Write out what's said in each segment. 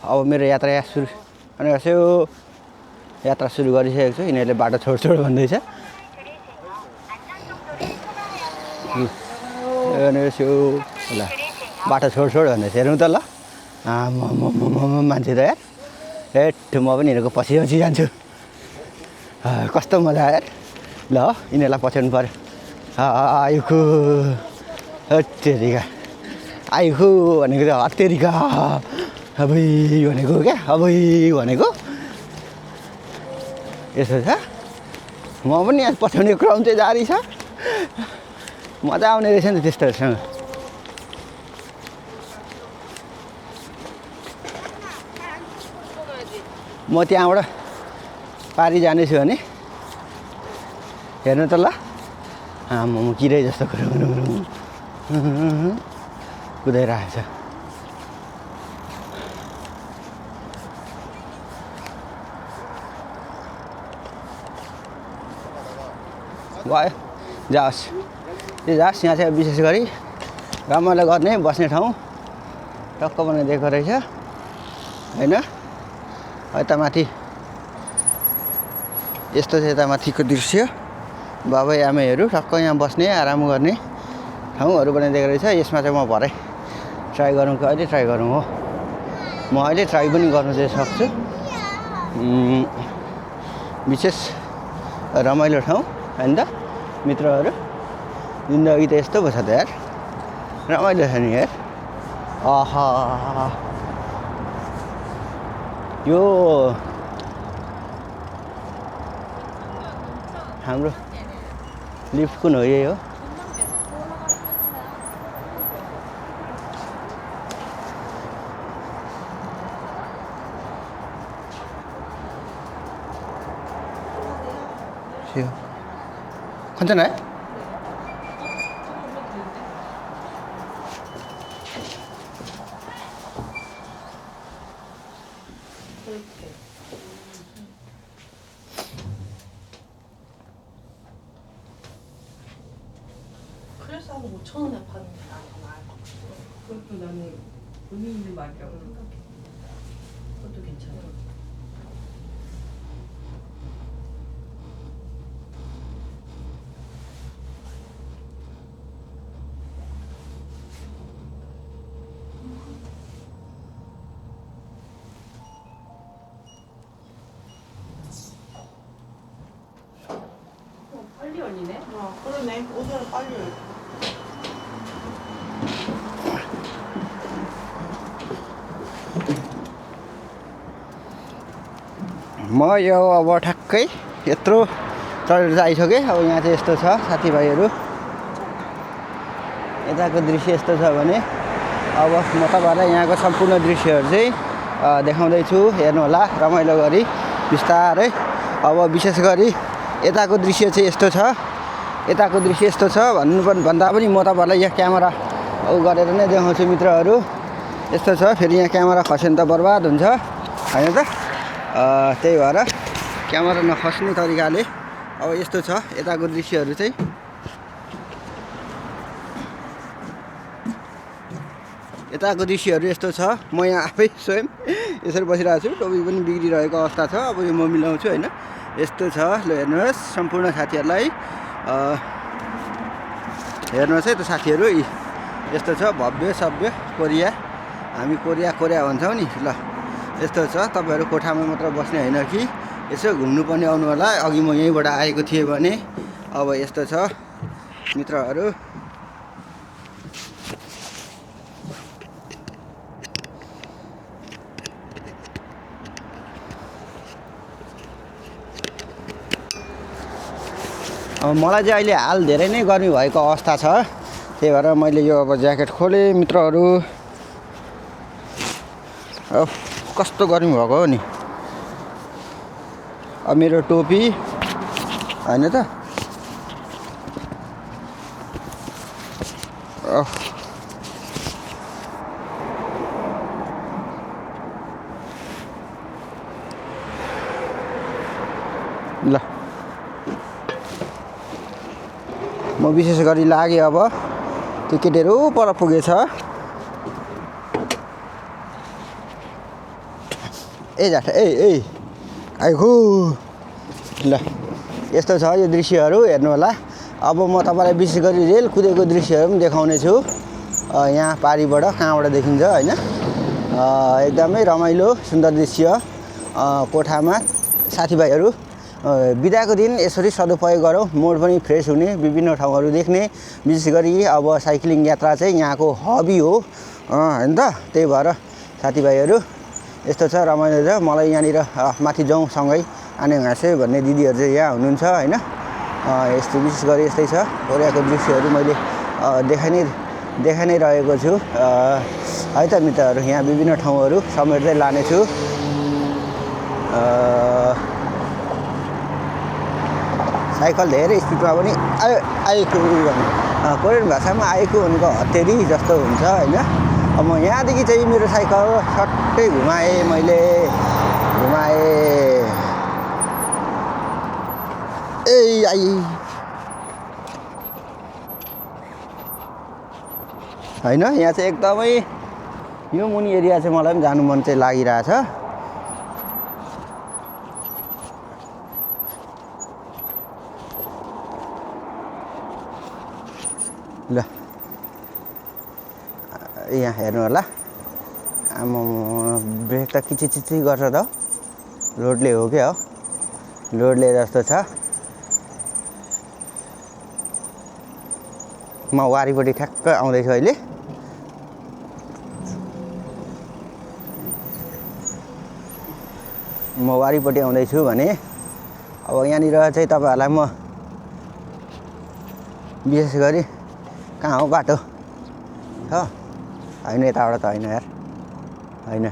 अब मेरो यात्रा सुरु अनि यसो यात्रा सुरु गरिसकेको छु। यिनीहरूले बाटो छोड भन्दैछ। ल बाटो छोड भन्दैछ, हेर्नु त ल। मान्छे त यार हेट म पनि यिनीहरूको पछि जान्छु। कस्तो मजा यार। ल यिनीहरूलाई पछ्याउनु पऱ्यो। आयुखु हत्तेरिका आयुखु भनेको त हत्तेरिका अबै भनेको क्या, अबै भनेको यसो छ। म पनि यहाँ पछ्याउने क्रम चाहिँ जारी छ। मजा आउने रहेछ नि त त्यस्तोहरूसँग। म त्यहाँबाट पारी जानेछु भने हेर्नु त ल। म किरै जस्तो कुदाइरहेको छ। गयो जाओस् त्यो जाओस्। यहाँ चाहिँ विशेष गरी रमाइलो गर्ने बस्ने ठाउँ टक्क बनाइदिएको रहेछ होइन। यता माथि यस्तो चाहिँ यता माथिको दृश्य बाबै आमैहरू टक्क यहाँ बस्ने आराम गर्ने ठाउँहरू बनाइदिएको रहेछ। यसमा चाहिँ म भरे ट्राई गरौँ कि अहिले ट्राई गरौँ हो। म अहिले ट्राई पनि गर्नु चाहिँ सक्छु। विशेष रमाइलो ठाउँ होइन त मित्रहरू। जिन्दगी त यस्तो पो छ त यार, रमाइलो छ नि यार। यो हाम्रो लिफ्ट कुन हो? यही हो। 괜찮아요? 그래서 한 5,000원에 파는 게 나을 것 같아. 그것도 나는 의미 있는 말이라고 생각해. 그것도 괜찮아. 빨리 열리네? 그러네. 오늘은 빨리 열고. म यो अब ठ्याक्कै यत्रो चढेर चाहिँ आइसकेँ। अब यहाँ चाहिँ यस्तो छ साथीभाइहरू, यताको दृश्य यस्तो छ भने अब म तपाईँहरूलाई यहाँको सम्पूर्ण दृश्यहरू चाहिँ देखाउँदैछु। हेर्नु होला रमाइलो गरी बिस्तारै। अब विशेष गरी यताको दृश्य चाहिँ यस्तो छ, यताको दृश्य यस्तो छ भन्दा पनि म तपाईँहरूलाई यहाँ क्यामेरा गरेर नै देखाउँछु मित्रहरू। यस्तो छ, फेरि यहाँ क्यामेरा खस्यो भने त बर्बाद हुन्छ होइन त। त्यही भएर क्यामेरा नखस्ने तरिकाले अब यस्तो छ यताको दृश्यहरू चाहिँ। यताको दृश्यहरू यस्तो छ। म यहाँ आफै स्वयं यसरी बसिरहेको छु। टोपी पनि बिग्रिरहेको अवस्था छ। अब यो म मिलाउँछु होइन। यस्तो छ। ल हेर्नुहोस् सम्पूर्ण साथीहरूलाई, हेर्नुहोस् है त साथीहरू। यस्तो छ भव्य सभ्य कोरिया। हामी कोरिया भन्छौँ नि। ल यस्तो छ। तपाईँहरू कोठामा मात्र बस्ने होइन कि यसो घुम्नु पनि आउनु होला। अघि म यहीँबाट आएको थिएँ भने। अब यस्तो छ मित्रहरू। अब मलाई चाहिँ अहिले हाल धेरै नै गर्मी भएको अवस्था छ। त्यही भएर मैले यो अब ज्याकेट खोलेँ मित्रहरू। अब कस्तो गर्मी भएको हो नि। अब मेरो टोपी होइन त। ल म विशेष गरी लागेँ। अब त्यो केटीहरू पर पुगेछ। ए जाठ ए आइखु ल यस्तो छ यो दृश्यहरू हेर्नु होला। अब म तपाईँलाई विशेष गरी रेल कुदेको दृश्यहरू पनि देखाउने छु। यहाँ पारिबाट कहाँबाट देखिन्छ होइन, एकदमै रमाइलो सुन्दर दृश्य। कोठामा साथीभाइहरू बिदाको दिन यसरी सदुपयोग गरौँ, मोड पनि फ्रेस हुने, विभिन्न ठाउँहरू देख्ने। विशेष गरी अब साइक्लिङ यात्रा चाहिँ यहाँको हबी हो होइन त, त्यही भएर साथीभाइहरू यस्तो छ रमाइलो छ। मलाई यहाँनिर माथि जाउँ सँगै आने घाँसे भन्ने दिदीहरू चाहिँ यहाँ हुनुहुन्छ होइन। यस्तो विशेष गरी यस्तै छ। कोरियाको दृश्यहरू मैले देखाइ नै रहेको छु है त मित्रहरू। यहाँ विभिन्न ठाउँहरू समेट्दै लानेछु। साइकल धेरै स्पिडमा पनि आएको कोरियन भाषामा आएको भनेको हत्तेरी जस्तो हुन्छ होइन। अब म यहाँदेखि चाहिँ मेरो साइकल सट्टै घुमाएँ आई होइन। यहाँ चाहिँ एकदमै यो मुनि एरिया चाहिँ मलाई पनि जानु मन चाहिँ लागिरहेछ। ल यहाँ हेर्नु होला। ब्रेक त किचिचिची गर्छ त, लोडले हो क्या हो, लोडले जस्तो छ। म वारिपट्टि ठ्याक्क आउँदैछु अहिले। म वारिपट्टि आउँदैछु भने अब यहाँनिर चाहिँ तपाईँहरूलाई म विशेष गरी कहाँ हो बाटो छ होइन, यताबाट त होइन यार होइन।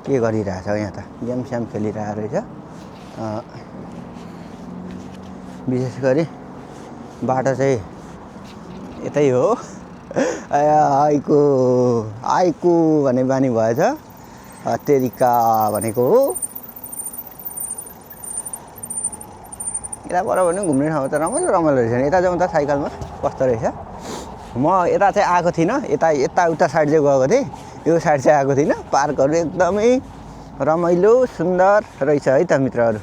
के गरिरहेछ यहाँ त, गेम स्याम खेलिरहेको रहेछ। विशेष गरी बाटो चाहिँ यतै हो। आइकु भन्ने बानी भएछ, तेरिका भनेको हो। यताबाट पनि घुम्ने ठाउँ त रमाइलो रहेछ नि। यता जाउँ त साइकलमा कस्तो रहेछ। म यता चाहिँ आएको थिइनँ, यता साइड चाहिँ गएको थिएँ। यो साइड चाहिँ आएको थिइनँ। पार्कहरू एकदमै रमाइलो सुन्दर रहेछ है त मित्रहरू।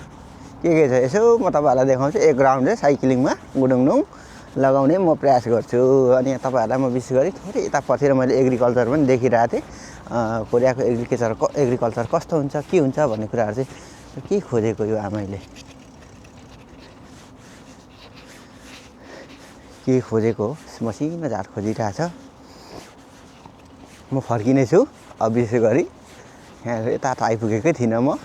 के छ यसो म तपाईँहरूलाई देखाउँछु। एक राउन्ड चाहिँ साइक्लिङमा गुडुङडुङ लगाउने म प्रयास गर्छु। अनि तपाईँहरूलाई म विशेष गरी थोरै यता पछिर मैले एग्रिकल्चर पनि देखिरहेको थिएँ। कोरियाको एग्रिकल्चर कस्तो हुन्छ के हुन्छ भन्ने कुराहरू चाहिँ के खोजेको यो आमाले के खोजेको मसिनो झार खोजिरहेछ। म फर्किने छु अब। विशेष गरी यहाँ यता त आइपुगेकै थिइनँ म।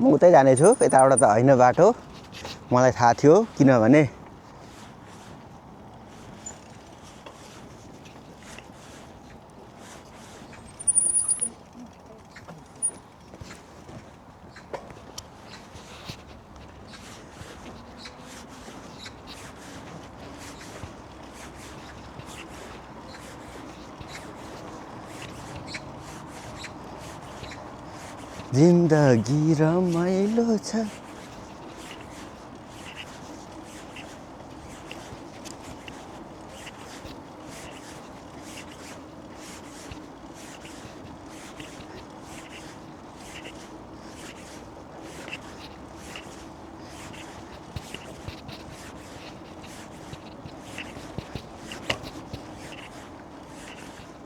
म उतै जानेछु, यताबाट त होइन बाटो, मलाई थाहा थियो। किनभने जिन्दगी रमाइलो छ।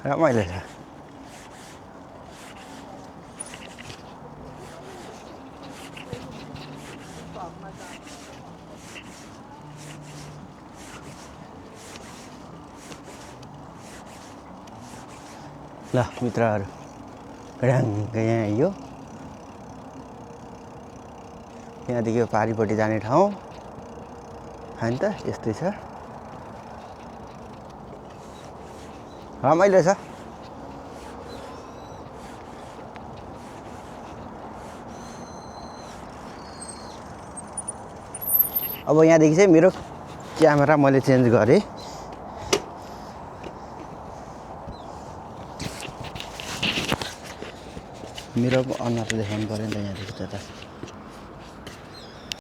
रमाइलो छ। ल मित्रहरू ढ्याङ्ग यहाँ यो यहाँदेखि यो पारिपट्टि जाने ठाउँ होइन त यस्तै छ, रमाइलो छ। अब यहाँदेखि चाहिँ मेरो क्यामेरा मैले चेन्ज गरेँ। मेरो अनुहार त देखाउनु पऱ्यो नि त यहाँदेखि त